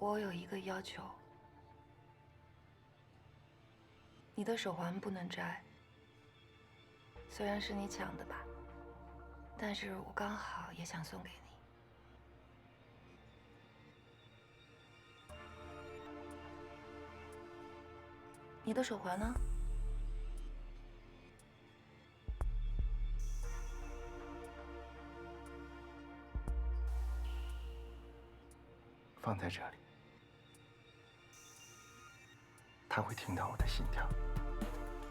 我有一个要求，你的手环不能摘。虽然是你抢的吧，但是我刚好也想送给你。你的手环呢？放在这里，他会听到我的心跳。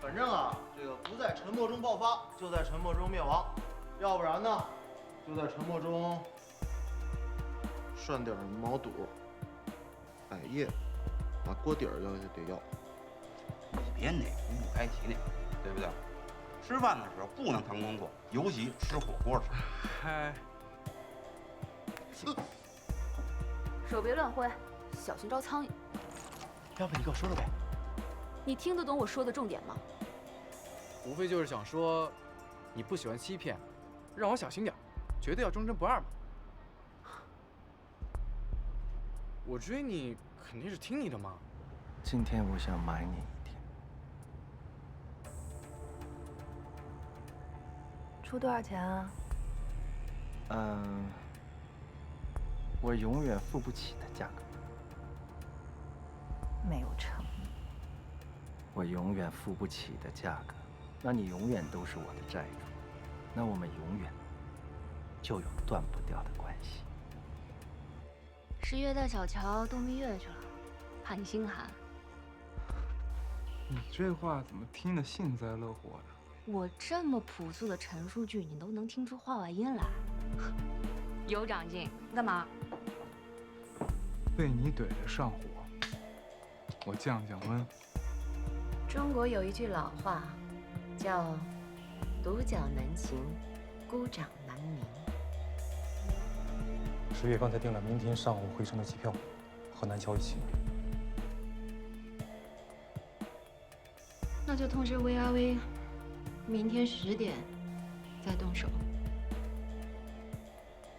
反正啊，这个不在沉默中爆发，就在沉默中灭亡；要不然呢，就在沉默中涮点毛肚、百叶，把锅底儿要得要。你别哪壶不开提哪壶，对不对？吃饭的时候不能腾空坐，尤其吃火锅时。嗨，手别乱挥，小心招苍蝇。要不你给我说了呗？你听得懂我说的重点吗？无非就是想说，你不喜欢欺骗，让我小心点，绝对要忠贞不二嘛。我追你肯定是听你的嘛。今天我想买你一天。出多少钱啊？我永远付不起的价格。没有诚意。我永远付不起的价格，那你永远都是我的债主，那我们永远就有断不掉的关系。10月大小桥度蜜月去了，怕你心寒。你这话怎么听得幸灾乐祸的？我这么朴素的陈述句，你都能听出话外音来，有长进。干嘛？被你怼着上火，我降降温。中国有一句老话，叫“独角难擒，孤掌难鸣”。10月刚才订了明天上午回程的机票，和南桥一起。那就通知 VRV， 明天10点再动手。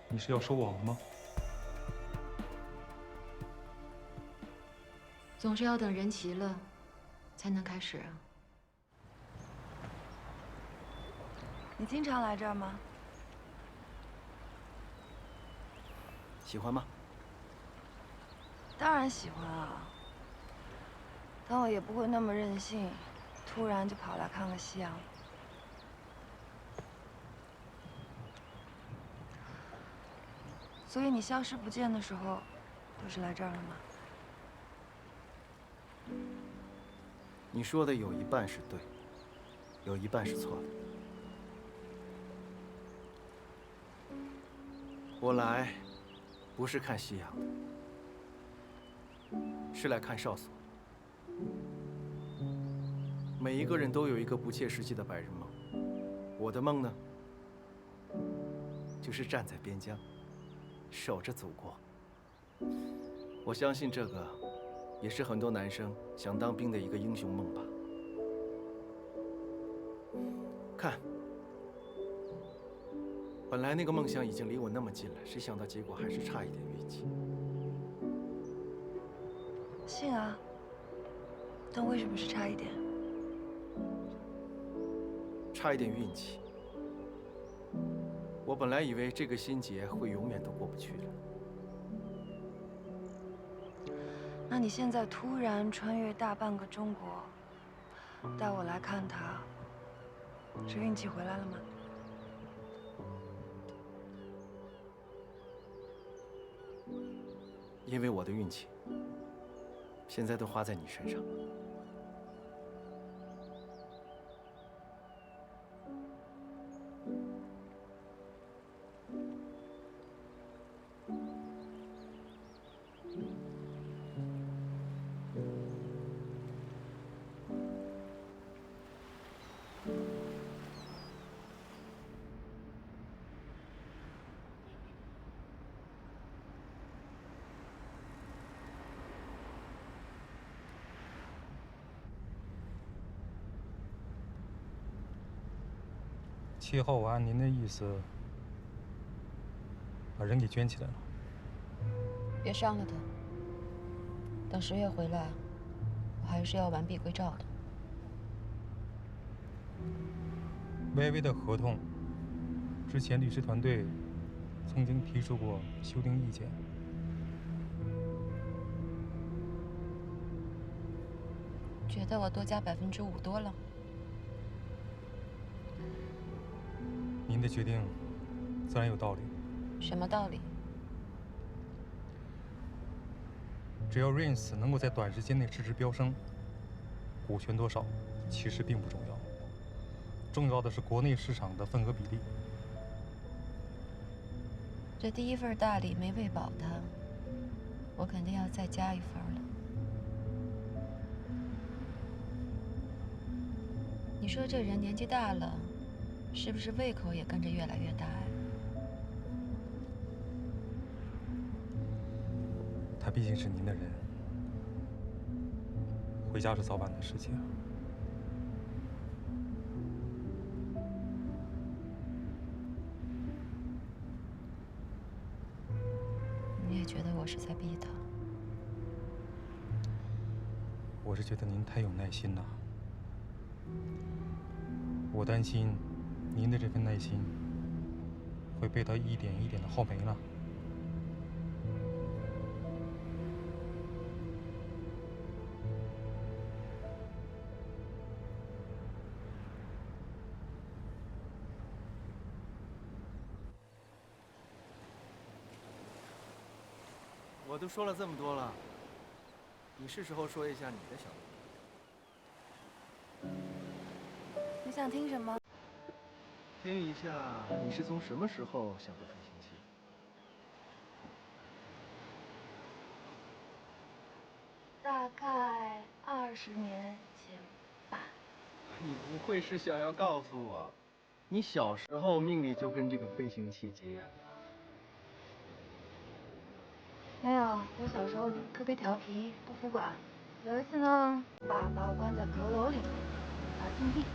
你是要收网了吗？总是要等人齐了，才能开始啊。你经常来这儿吗？喜欢吗？当然喜欢啊，但我也不会那么任性，突然就跑来看个夕阳。所以你消失不见的时候，都是来这儿了吗？你说的有一半是对，有一半是错的。我来不是看夕阳的，是来看哨所。每一个人都有一个不切实际的白日梦，我的梦呢，就是站在边疆，守着祖国。我相信这个也是很多男生想当兵的一个英雄梦吧。看，本来那个梦想已经离我那么近了，谁想到结果还是差一点运气。信啊，但为什么是差一点？差一点运气。我本来以为这个心结会永远都过不去了。那你现在突然穿越大半个中国，带我来看他，是运气回来了吗？因为我的运气现在都花在你身上。7号，我按您的意思把人给圈起来了。别伤了他。等10月回来，我还是要完璧归赵的。微微的合同，之前律师团队曾经提出过修订意见。觉得我多加5%多了？您的决定自然有道理。什么道理？只要 Rains 能够在短时间内市值飙升，股权多少其实并不重要，重要的是国内市场的份额比例。这第1份大礼没喂饱他，我肯定要再加1份了。你说这人年纪大了，是不是胃口也跟着越来越大呀？他毕竟是您的人，回家是早晚的事情。你也觉得我是在逼他？我是觉得您太有耐心了，我担心您的这份耐心会被他一点一点的耗没了。我都说了这么多了，你是时候说一下你的想法。你想听什么？听一下你是从什么时候想的飞行器？大概20年前吧。你不会是想要告诉我，你小时候命里就跟这个飞行器结缘？没有，我小时候特别调皮，不服管。有一次呢，爸把我关在阁楼里面，罚禁闭。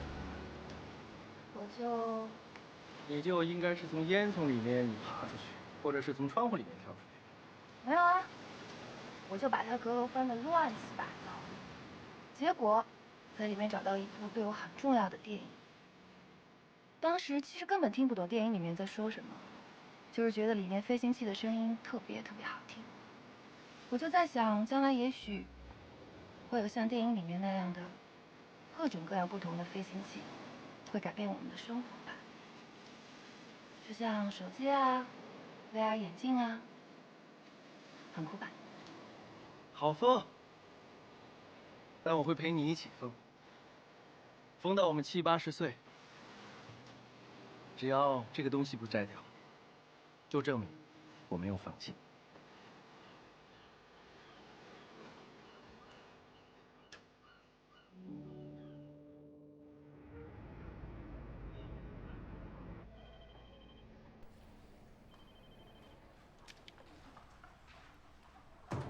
你就应该是从烟囱里面爬出去，或者是从窗户里面跳出去。没有啊，我就把他阁楼翻得乱七八糟，结果在里面找到一部对我很重要的电影。当时其实根本听不懂电影里面在说什么，就是觉得里面飞行器的声音特别好听。我就在想，将来也许会有像电影里面那样的各种各样不同的飞行器，会改变我们的生活吧。就像手机啊、VR 眼镜啊，很酷吧？好疯，但我会陪你一起疯，疯到我们70、80岁。只要这个东西不摘掉，就证明我没有放弃。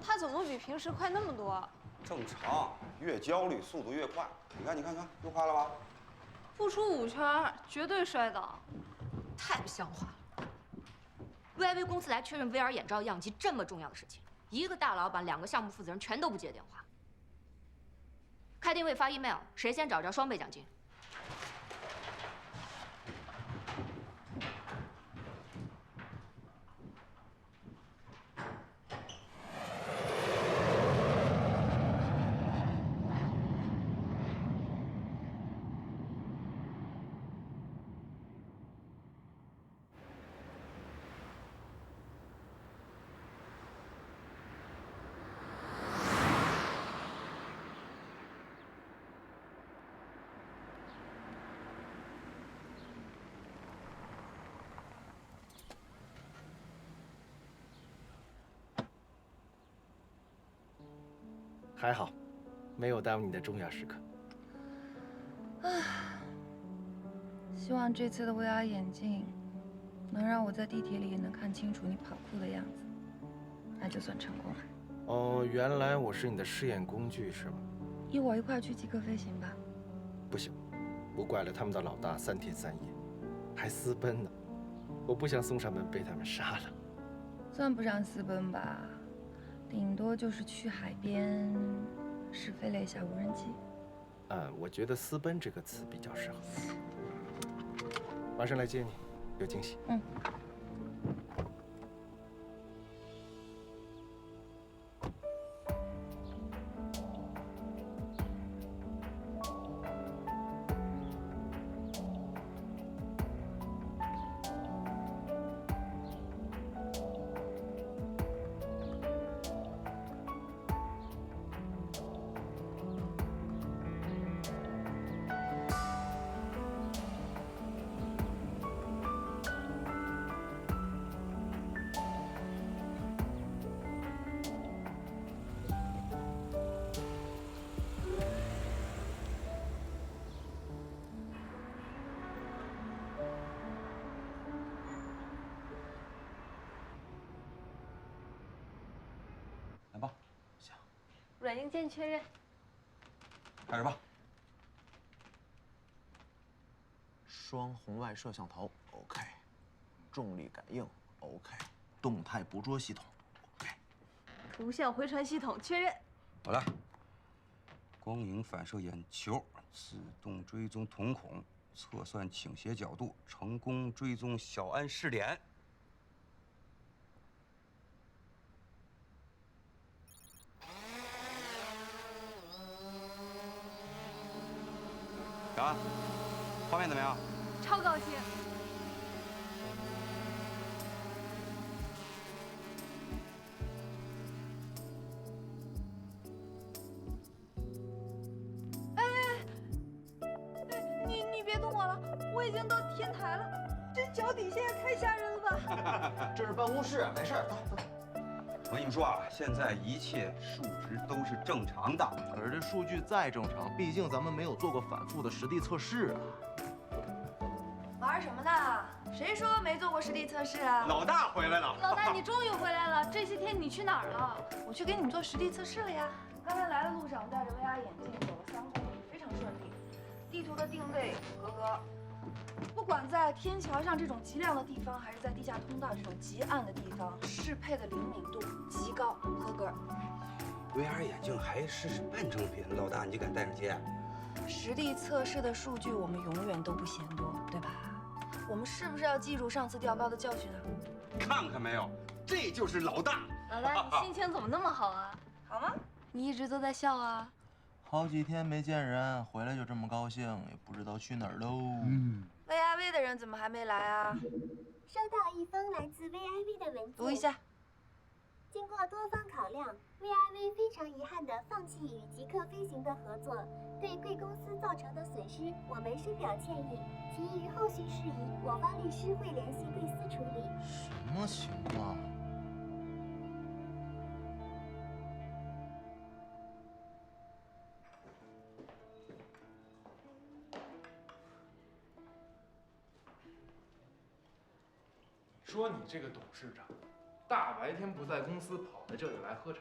他怎么比平时快那么多？正常，越焦虑速度越快。你看，又快了吧？不出5圈，绝对摔倒。太不像话了！YV 公司来确认 VR 眼罩样机这么重要的事情，一个大老板2个项目负责人全都不接电话。开定位发 email， 谁先找着双倍奖金。还好，没有耽误你的重要时刻。希望这次的 VR 眼镜能让我在地铁里也能看清楚你跑酷的样子，那就算成功了。哦，原来我是你的试验工具是吗？一会儿一块去极客飞行吧。不行，我拐了他们的老大3天3夜，还私奔呢，我不想送上门被他们杀了。算不上私奔吧，顶多就是去海边试飞了一下无人机。我觉得私奔这个词比较适合。马上来接你，有惊喜。嗯。软硬件确认，开始吧。双红外摄像头 OK， 重力感应 OK， 动态捕捉系统 OK， 图像回传系统确认。好了，光影反射眼球，自动追踪瞳孔，测算倾斜角度，成功追踪小安视点。小安，画面怎么样？超高清。你别动我了，我已经到天台了，这脚底下也太吓人了吧！这是办公室，没事儿，走。我跟你们说啊，现在一切数值都是正常的。可是这数据再正常，毕竟咱们没有做过反复的实地测试啊。玩什么呢？谁说没做过实地测试啊？老大回来了。老大，你终于回来了！这些天你去哪儿了？我去给你们做实地测试了呀。刚才来的路上戴着 VR 眼镜走了3公里，非常顺利。地图的定位合格。不管在天桥上这种极亮的地方，还是在地下通道这种极暗的地方，适配的灵敏度极高，合格。VR 眼镜还是半成品，老大你敢戴上接？实地测试的数据我们永远都不嫌多，对吧？我们是不是要记住上次掉高的教训啊？看看没有，这就是老大。老大，你心情怎么那么好啊？好吗？你一直都在笑啊。好几天没见人，回来就这么高兴，也不知道去哪儿喽。VIV 的人怎么还没来啊？收到一封来自 VIV 的文件，读一下。经过多方考量 ，VIV 非常遗憾地放弃与极客飞行的合作，对贵公司造成的损失，我们深表歉意。其余后续事宜，我方律师会联系贵司处理。什么情况？说你这个董事长，大白天不在公司，跑来这里来喝茶。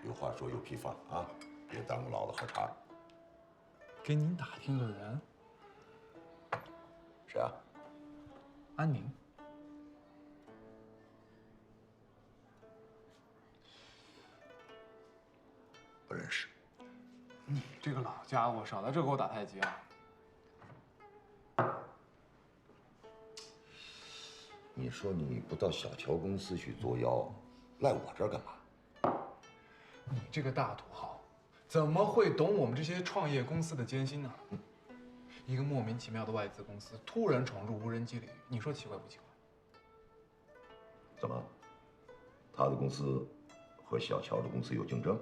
有话说有屁放啊，别耽误老子喝茶。给您打听个人，谁啊？安宁。不认识。你这个老家伙，少在这给我打太极啊！你说你不到小乔公司去作妖，赖我这儿干嘛？你这个大土豪，怎么会懂我们这些创业公司的艰辛呢？一个莫名其妙的外资公司突然闯入无人机领域，你说奇怪不奇怪？怎么，他的公司和小乔的公司有竞争？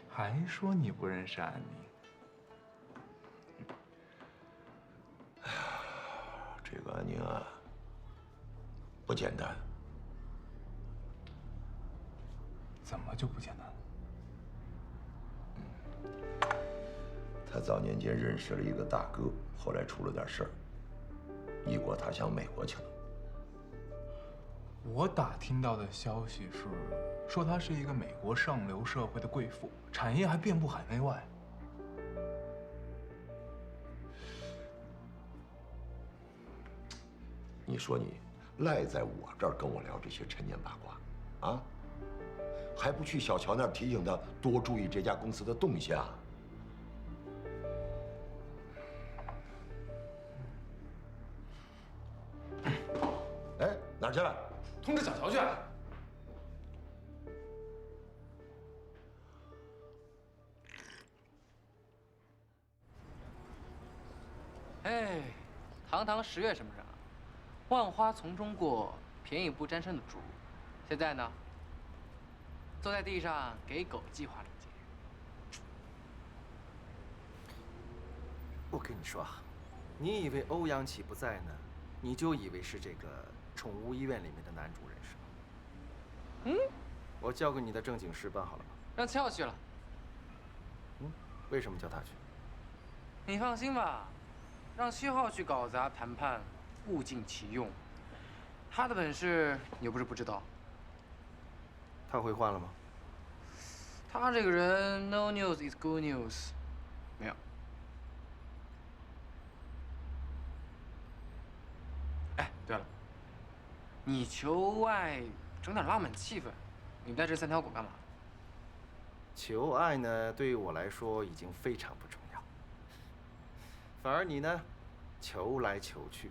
还说你不认识安宁？这个安宁啊，不简单。怎么就不简单了？他早年间认识了一个大哥，后来出了点事儿，异国他乡美国去了。我打听到的消息是，说她是一个美国上流社会的贵妇，产业还遍布海内外。你说你赖在我这儿跟我聊这些陈年八卦，啊？还不去小乔那儿提醒他多注意这家公司的动向？哎，哪儿去了？通知小乔去。哎，堂堂10月什么人啊？万花丛中过，便宜不沾身的主。现在呢，坐在地上给狗计划领结。我跟你说啊，你以为欧阳琦不在呢，你就以为是这个宠物医院里面的男主人是吧？嗯，我叫过你的正经事办好了吗？让7号去了。为什么叫他去？你放心吧，让7号去搞砸谈判，物尽其用。他的本事你又不是不知道。他会换了吗？他这个人 ，no news is good news， 没有。哎，对了，你求爱整点拉满气氛，你带这3条狗干嘛？求爱呢，对于我来说已经非常不重要。反而你呢，求来求去，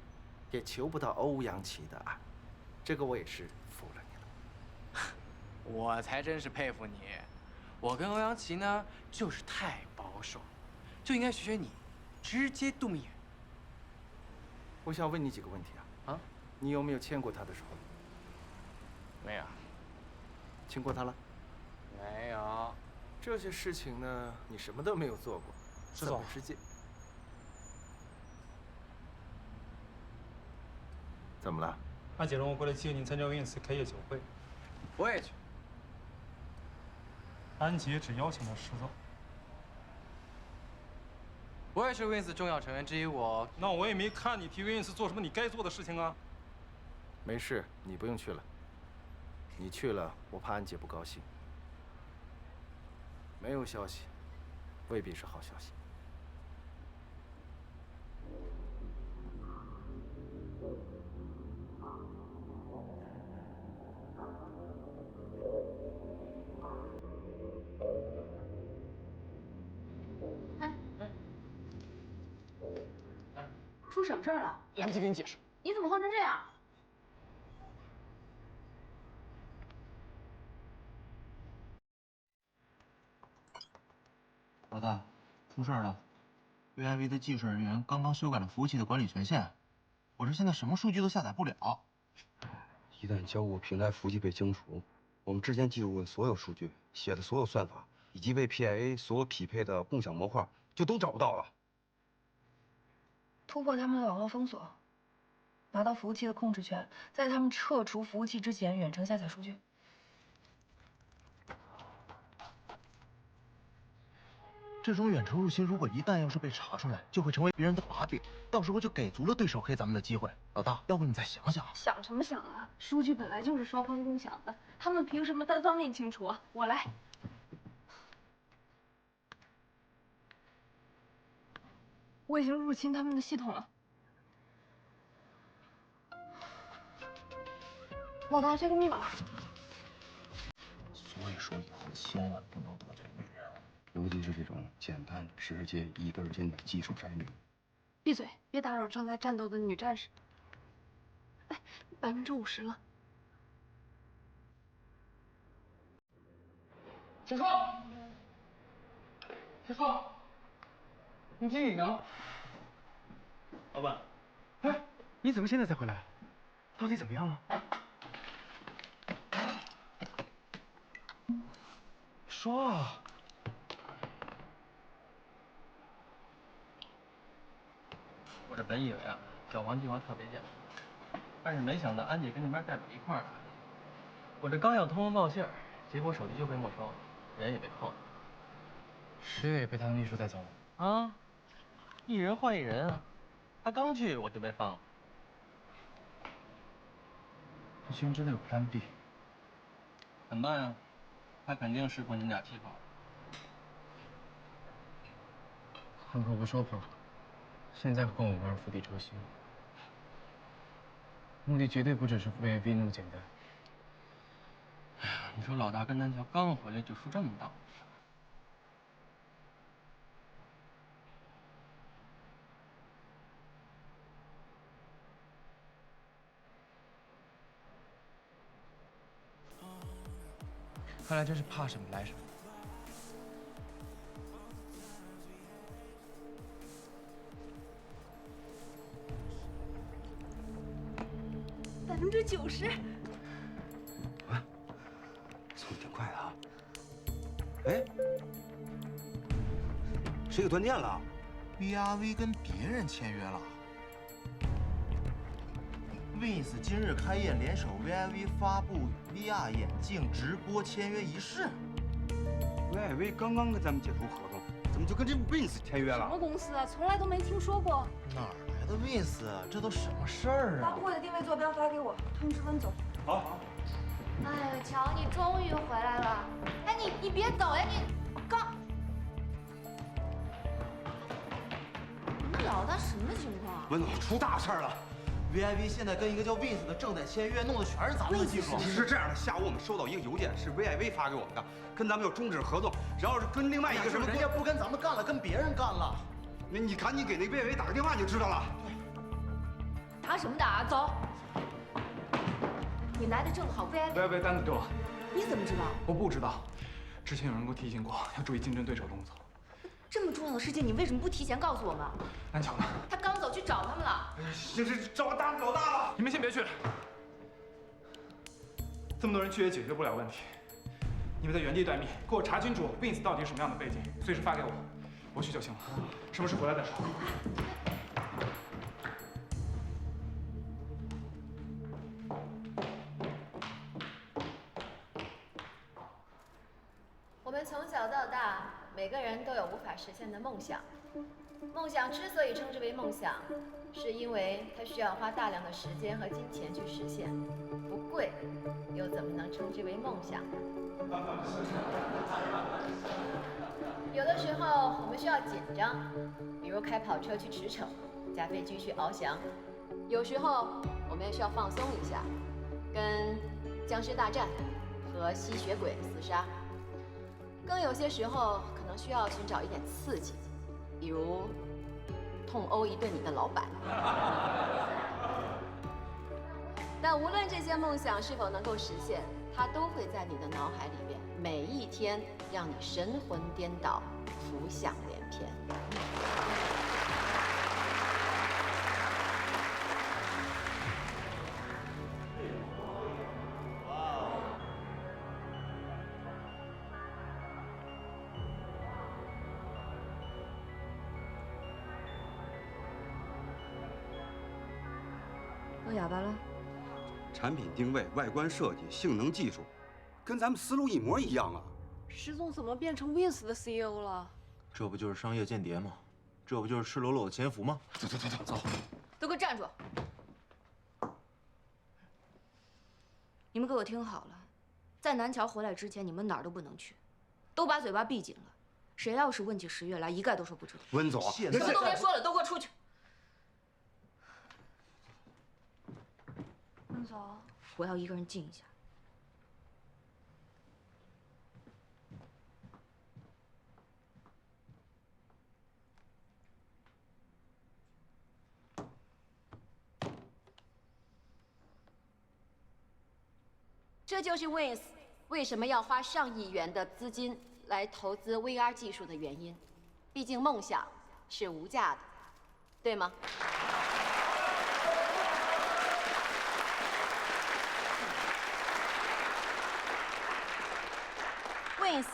也求不到欧阳琦的爱，这个我也是服了你了。我才真是佩服你，我跟欧阳琦呢就是太保守，就应该学学你，直接动眼。我想问你几个问题啊？啊，你有没有牵过他的手？没有。亲过他了？没有。这些事情呢，你什么都没有做过，石总，世界。怎么了？安姐让我过来接您参加Wins开业酒会。我也去。安姐只邀请了石总。我也是 Wins 重要成员之一，那我也没看你替 Wins 做什么你该做的事情啊。没事，你不用去了。你去了，我怕安姐不高兴。没有消息，未必是好消息。出什么事儿了？来不及给你解释。你怎么慌成这样？老大，出事了 ！VIV 的技术人员刚刚修改了服务器的管理权限，我这现在什么数据都下载不了。一旦交互平台服务器被清除，我们之前记录的所有数据、写的所有算法，以及为 PIA 所有匹配的共享模块，就都找不到了。突破他们的网络封锁，拿到服务器的控制权，在他们撤除服务器之前远程下载数据。这种远程入侵，如果一旦要是被查出来，就会成为别人的把柄，到时候就给足了对手黑咱们的机会。老大，要不你再想想？想什么想啊？数据本来就是双方共享的，他们凭什么单方面清除啊？我来。我已经入侵他们的系统了。老大，这个密码。所以说以后千万不能得罪女人。尤其是这种简单、直接、一根筋的技术宅女。闭嘴，别打扰正在战斗的女战士。哎，50%了。小川，小川，你经理呢？老板，哎，你怎么现在才回来？到底怎么样了？说啊。我这本以为啊，小黄计划特别简单，但是没想到安姐跟那边代表一块儿来。我这刚要通风报信儿，结果手机就被没收了，人也被扣了。10月也被他们秘书带走了。啊，一人换一人啊，他刚去我就被放了。他居然真的有 Plan B。怎么办呀？他肯定识破你们俩计划。碰口不说破口，现在可跟我玩釜底抽薪。目的绝对不只是 VIP 那么简单。哎呀，你说老大跟南桥刚回来就出这么大事，看来真是怕什么来什么。 90%。速度挺快的啊！哎，谁给断电了 ？VRV 跟别人签约了。Wins 今日开业，联手 VIV 发布 VR 眼镜直播签约仪式。VIV 刚刚跟咱们解除合同，怎么就跟这 Wins 签约了？什么公司啊？从来都没听说过。哪儿来的 Wins？这都什么事儿啊？把部位的定位坐标发给我，通知温总。好。哎呀，乔，你终于回来了！哎，你别走呀，你刚。你们老大什么情况？温总出大事了 ！VIV 现在跟一个叫 Wins 的正在签约，弄的全是咱们的技术。是这样的，下午我们收到一个邮件，是 VIV 发给我们的，跟咱们要终止合作，然后是跟另外一个什么……人家不跟咱们干了，跟别人干了。你赶紧给那 VIV 打个电话，你就知道了。打什么打？走。你来的正好 ，VIV 单子丢了。你怎么知道？我不知道，之前有人给我提醒过，要注意竞争对手动作。这么重要的事情，你为什么不提前告诉我们？南桥呢？他刚走去找他们了。这是找老大了。你们先别去，这么多人去也解决不了问题。你们在原地待命，给我查清楚 Wins 到底是什么样的背景，随时发给我，我去就行了。什么时回来再说。 我们从小到大，每个人都有无法实现的梦想。梦想之所以称之为梦想，是因为它需要花大量的时间和金钱去实现，不贵，又怎么能称之为梦想呢？有的时候我们需要紧张，比如开跑车去驰骋，驾飞机去翱翔；有时候我们也需要放松一下，跟僵尸大战和吸血鬼厮杀。 更有些时候，可能需要寻找一点刺激，比如痛殴一顿你的老板。但无论这些梦想是否能够实现，它都会在你的脑海里面，每一天让你神魂颠倒，浮想联翩。都哑巴了？产品定位、外观设计、性能技术，跟咱们思路一模一样啊！石总怎么变成 Wins 的 CEO 了？这不就是商业间谍吗？这不就是赤裸裸的潜伏吗？走！都给我站住！你们给我听好了，在南桥回来之前，你们哪儿都不能去，都把嘴巴闭紧了。谁要是问起10月来，一概都说不知道。温总，什么都别说了，都给我出去！ 温总，我要一个人静一下。这就是 Wins 为什么要花上亿元的资金来投资 VR 技术的原因。毕竟梦想是无价的，对吗？ Wins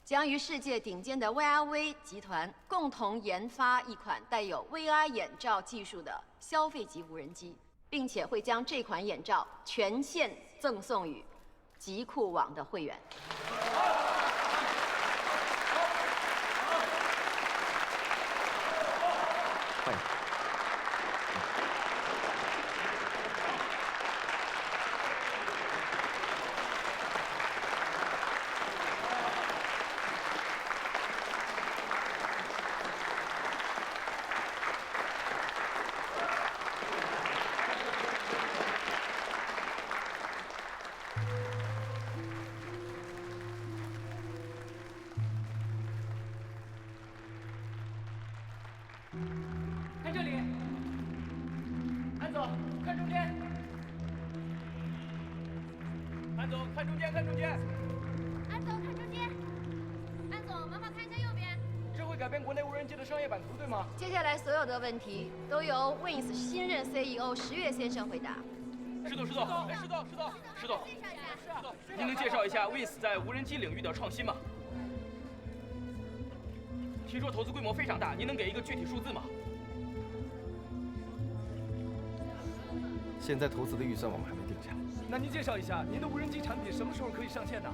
将与世界顶尖的 VRV 集团共同研发一款带有 VR 眼罩技术的消费级无人机，并且会将这款眼罩全线赠送予极酷网的会员。欢迎。 Wins 车，看中间。安总，看中间，看中间。安总，看中间。安总，麻烦看一下右边。这会改变国内无人机的商业版图，对吗？接下来所有的问题都由 Wins 新任 CEO 10月先生回答。石总，您能介绍一下 Wins 在无人机领域的创新吗？听说投资规模非常大，您能给一个具体数字吗？现在投资的预算我们还没定下，那您介绍一下您的无人机产品什么时候可以上线呢？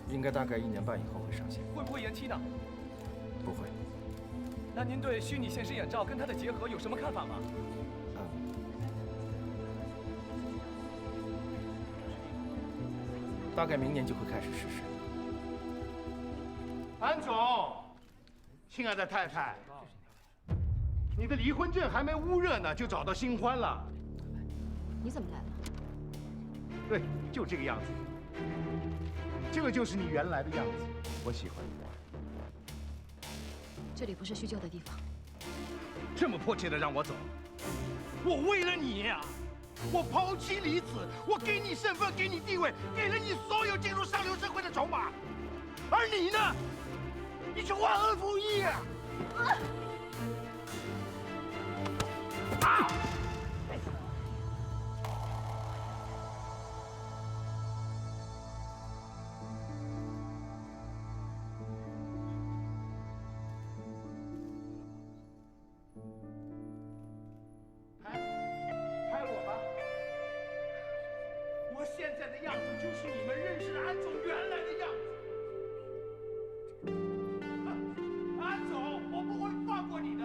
应该大概1年半以后会上线。会不会延期呢？不会。那您对虚拟现实眼罩跟它的结合有什么看法吗？大概明年就会开始实施。安总，亲爱的太太，你的离婚证还没捂热呢，就找到新欢了。你怎么来了？对，就这个样子。这个就是你原来的样子，我喜欢你。这里不是叙旧的地方。这么迫切的让我走，我为了你呀，我抛妻离子，我给你身份，给你地位，给了你所有进入上流社会的筹码，而你呢，你却忘恩负义啊！拍我吧！我现在的样子就是你们认识的安总原来的样子。安总，我不会放过你的。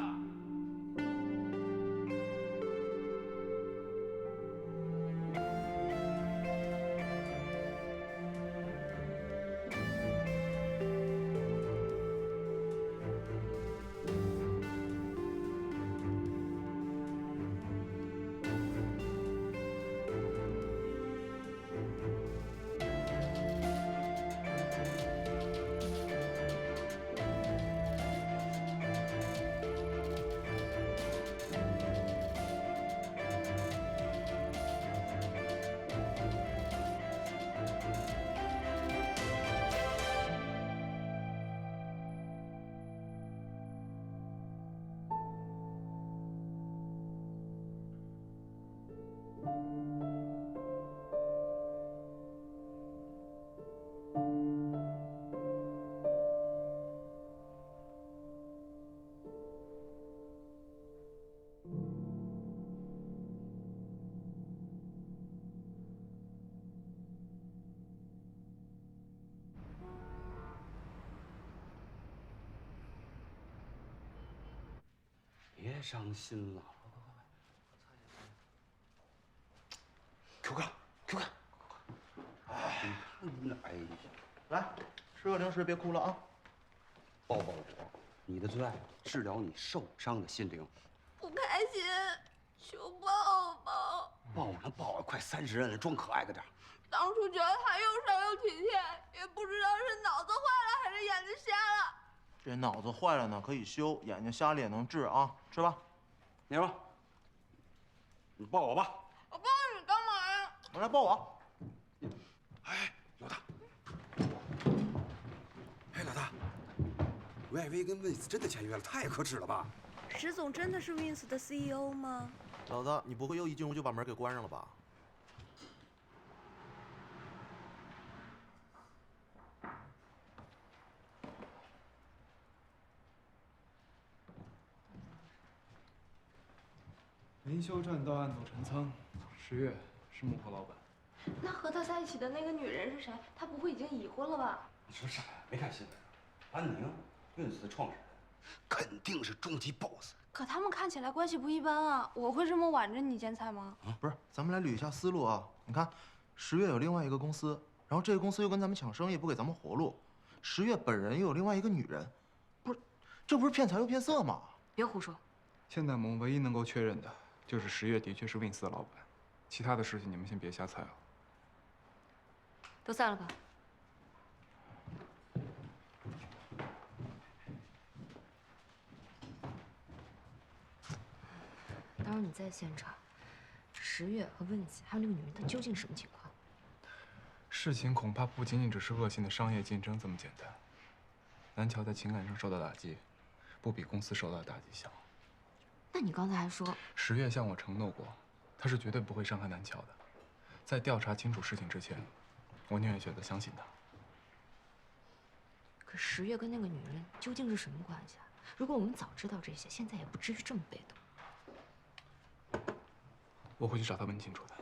别伤心了。Q 哥，Q 哥，哎呀，来，吃个零食，别哭了啊！抱抱我，你的最爱，治疗你受伤的心灵。不开心，求抱抱。抱呢抱啊，快30人了，装可爱个点。当初觉得他又瘦又体贴，也不知道是脑子坏了还是眼睛瞎了。这脑子坏了呢可以修，眼睛瞎了也能治啊！吃吧。那什你抱我吧。我抱你干嘛呀？我来抱我。哎，老大。哎，老大，YV 跟 Wins 真的签约了，太可耻了吧？石总真的是 Wins 的 CEO 吗？老子，你不会又一进屋就把门给关上了吧？维修站到案组陈仓，10月是幕后老板。那和他在一起的那个女人是谁？他不会已经已婚了吧？你说啥呀？没看新闻？安宁，Wins 的创始人，肯定是终极 BOSS。可他们看起来关系不一般啊！我会这么挽着你剪彩吗？不是，咱们来捋一下思路啊！你看，10月有另外一个公司，然后这个公司又跟咱们抢生意，不给咱们活路。10月本人又有另外一个女人，这不是骗财又骗色吗？别胡说！现在我们唯一能够确认的就是10月的确是 Wins 的老板，其他的事情你们先别瞎猜啊。都散了吧。待会儿你在现场，十月和温子还有那个女人，她究竟什么情况？事情恐怕不仅仅只是恶性的商业竞争这么简单。南桥在情感上受到打击，不比公司受到的打击小。那你刚才还说十月向我承诺过，他是绝对不会伤害南桥的。在调查清楚事情之前，我宁愿选择相信他。可十月跟那个女人究竟是什么关系啊？如果我们早知道这些，现在也不至于这么被动。我会去找他问清楚的。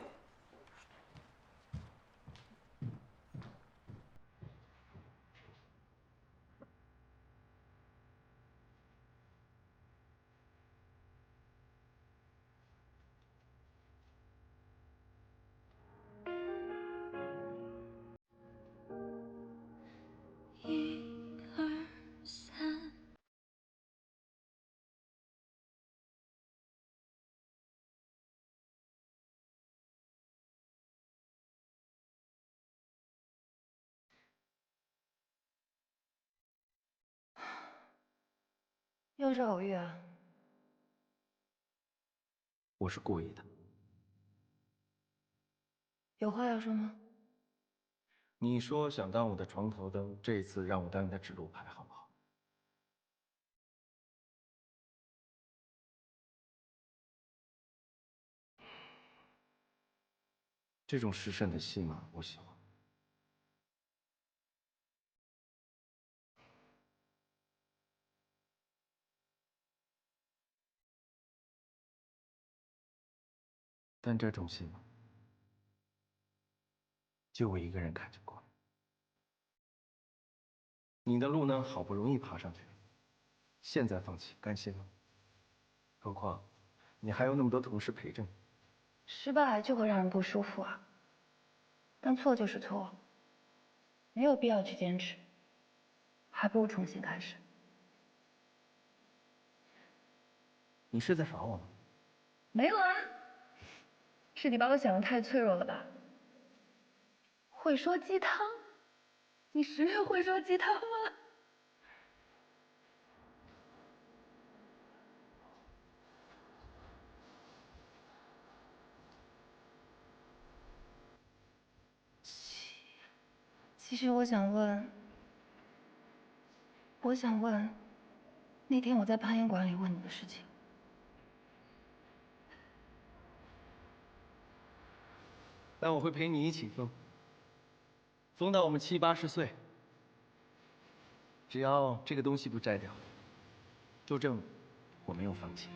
又是偶遇啊？我是故意的。有话要说吗？你说想当我的床头灯，这一次让我当你的指路牌，好不好？这种失慎的戏码，我喜欢。但这种戏码，就我一个人看着过。你的路呢，好不容易爬上去了，现在放弃，甘心吗？何况，你还有那么多同事陪着你。失败就会让人不舒服啊，但错就是错，没有必要去坚持，还不如重新开始。你是在耍我吗？没有啊，是你把我想的太脆弱了吧？会说鸡汤？你十月会说鸡汤吗？其实我想问，那天我在攀岩馆里问你的事情。但我会陪你一起疯，疯到我们70、80岁。只要这个东西不摘掉，就证我没有放弃。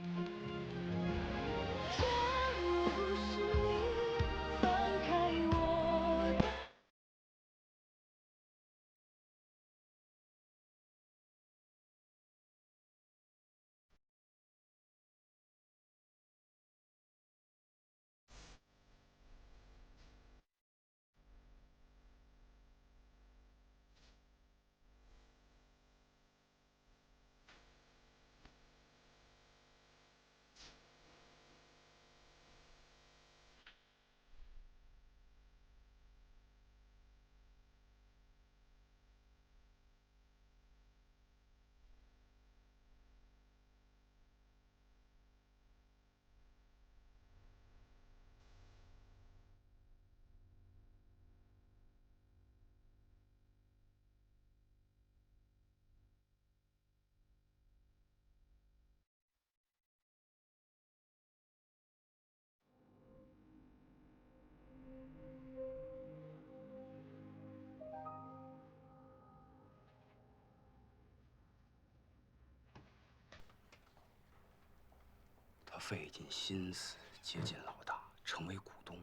他费尽心思接近老大，成为股东，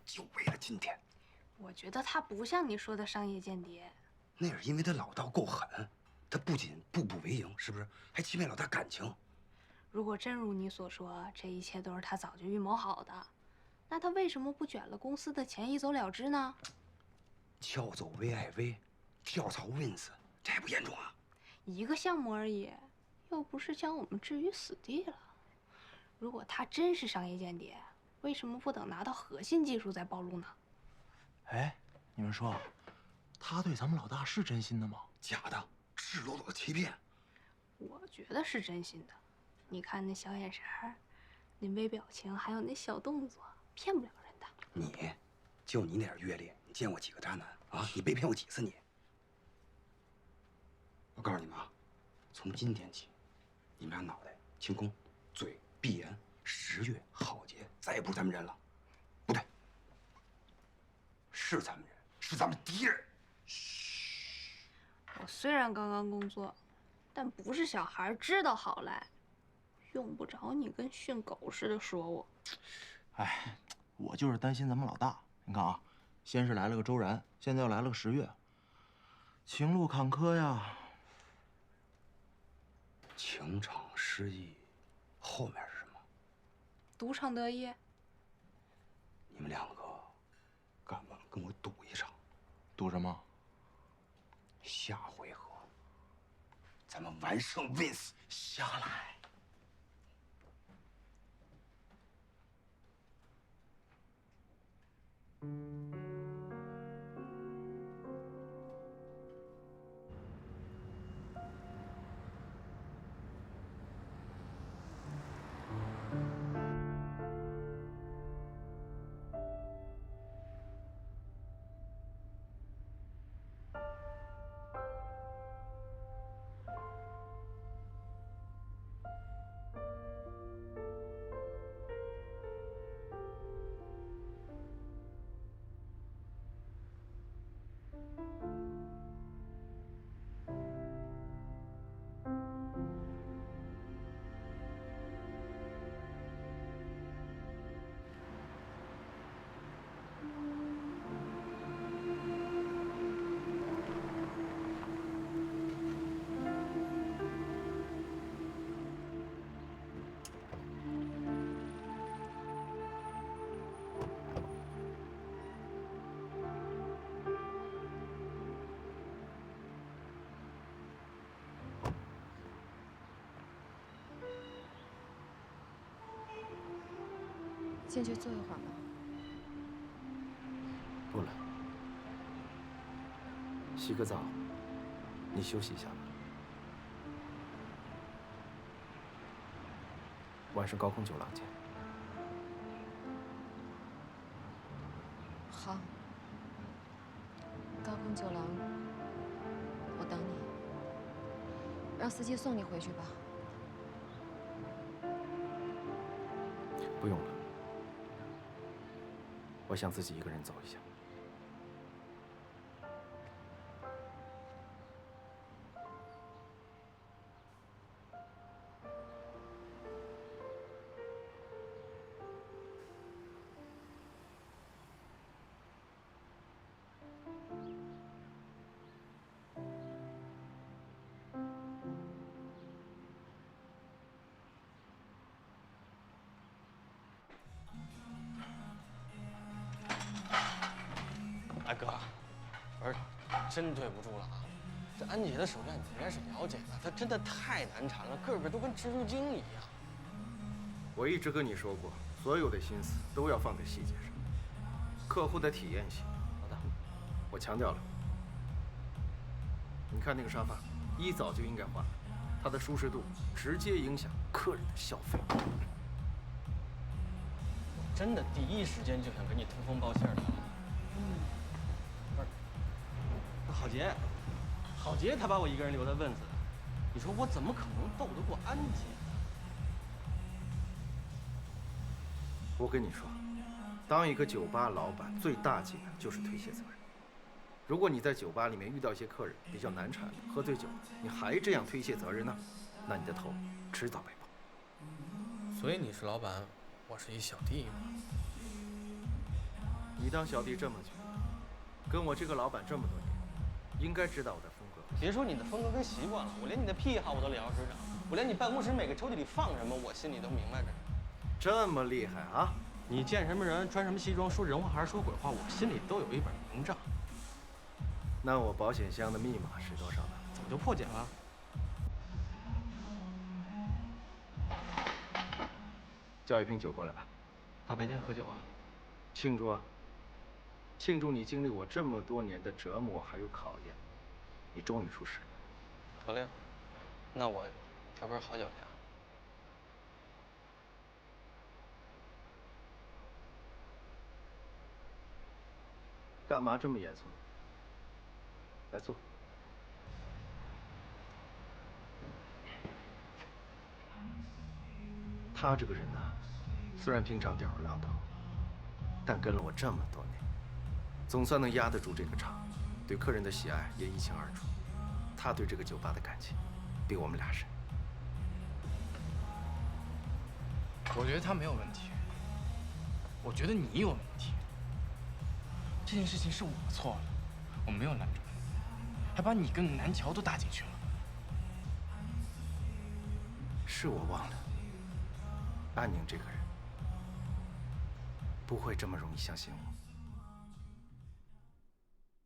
就为了今天。我觉得他不像你说的商业间谍。那是因为他老道够狠，他不仅步步为营，是不是？还欺骗老大感情。如果真如你所说，这一切都是他早就预谋好的，那他为什么不卷了公司的钱一走了之呢？撬走 VIV， 跳槽 Wins， 这还不严重啊？一个项目而已，又不是将我们置于死地了。如果他真是商业间谍，为什么不等拿到核心技术再暴露呢？哎，你们说，他对咱们老大是真心的吗？假的，赤裸裸的欺骗。我觉得是真心的。你看那小眼神儿，那微表情，还有那小动作，骗不了人的。你，就你那点阅历，你见过几个渣男啊？你被骗过几次你？我告诉你们啊，从今天起，你们俩脑袋清空，嘴闭严，10月浩劫再也不是咱们人了。不对，是咱们人，是咱们敌人。我虽然刚刚工作，但不是小孩，知道好赖，用不着你跟训狗似的说我。哎，我就是担心咱们老大。你看啊，先是来了个周然，现在又来了个10月，情路坎坷呀。情场失意，后面是什么？赌场得意。你们2个敢不敢跟我赌一场？赌什么？下回合咱们完胜 Vince 下来。进去坐一会儿吗？不了，洗个澡，你休息一下吧。晚上高空酒廊见。好，高空酒廊，我等你。让司机送你回去吧。不用了。我想自己一个人走一下。大哥，不是，真对不住了啊！这安姐的手段你应该是了解的，她真的太难缠了，个个都跟蜘蛛精一样。我一直跟你说过，所有的心思都要放在细节上，客户的体验性。好的，我强调了。你看那个沙发，一早就应该换了，它的舒适度直接影响客人的消费。我真的第一时间就想跟你通风报信的。不是，郝杰他把我一个人留在问子，你说我怎么可能斗得过安姐？我跟你说，当一个酒吧老板最大忌呢就是推卸责任。如果你在酒吧里面遇到一些客人比较难缠的，喝醉酒，你还这样推卸责任呢，那你的头迟早被爆。所以你是老板，我是一小弟嘛。你当小弟这么久，跟我这个老板这么多年，应该知道我的风格。别说你的风格跟习惯了，我连你的癖好我都了如指掌，我连你办公室每个抽屉里放什么，我心里都明白着。这么厉害啊！你见什么人穿什么西装，说人话还是说鬼话，我心里都有一本明账。那我保险箱的密码是多少呢？怎么就破解了？叫一瓶酒过来吧。大白天喝酒啊？庆祝啊！庆祝你经历我这么多年的折磨还有考验，你终于出世了。得嘞，那我调杯好酒去啊。干嘛这么严肃？来坐。他这个人呢，虽然平常吊儿郎当，但跟了我这么多年，总算能压得住这个场，对客人的喜爱也一清二楚。他对这个酒吧的感情，比我们俩深。我觉得他没有问题，我觉得你有问题。这件事情是我错了，我没有拦住你，还把你跟南桥都搭进去了。是我忘了，安宁这个人不会这么容易相信我。